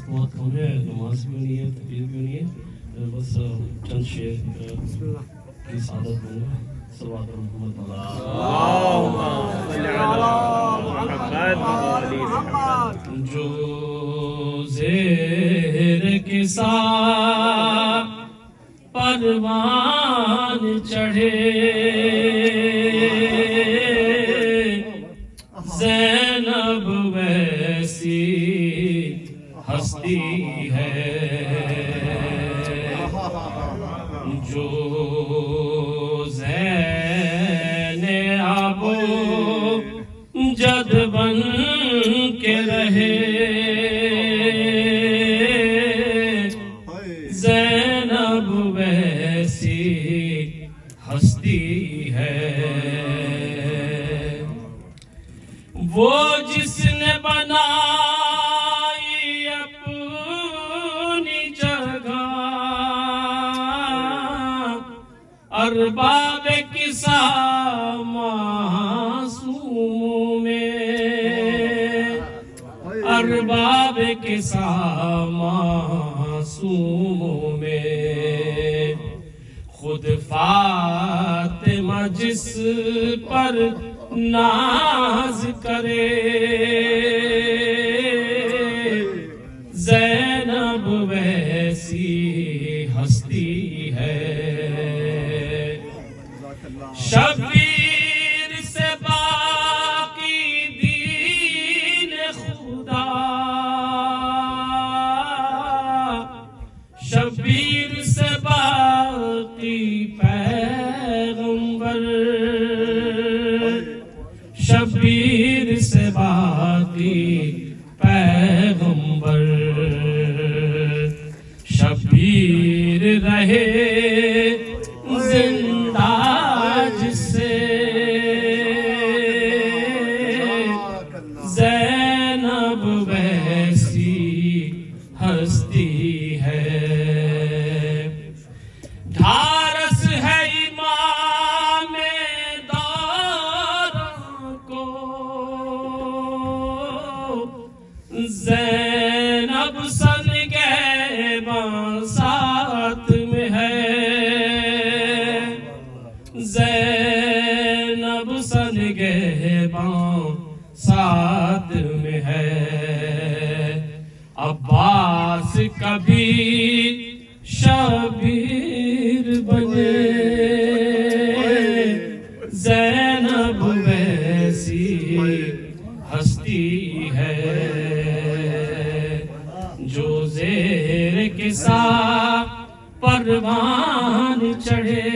وقت بہت کم ہے، نماز بھی نہیں ہے، تقریر بھی نہیں ہے، بس چند شعر کی سعادت دوں گا. صلوات محمد جو زیر کے ساتھ پروان چڑھے زینب ویسی ہستی ہے جو زینب جد بن کے رہے زینب ویسی ہستی ہے وہ جس نے بنائی اپنی جگہ ارباب قصہ معصوم میں ارباب قصہ معصوم میں خود فاطمہ جس پر ناز کرے زینب ویسی ہستی ہے شبیر سے باقی دین خدا شبیر سے باقی پیغمبر شبیر سے باقی پیغمبر شبیر رہے زندہ جس سے زینب ویسی ہستی ہے ڈھارس ہے امام زینب سن گہباں ساتھ میں ہے زینب سن گہباں ساتھ میں ہے عباس کبھی شبیر بنے زینب ویسی ہستی ہے جو زیر کے ساتھ پروان چڑھے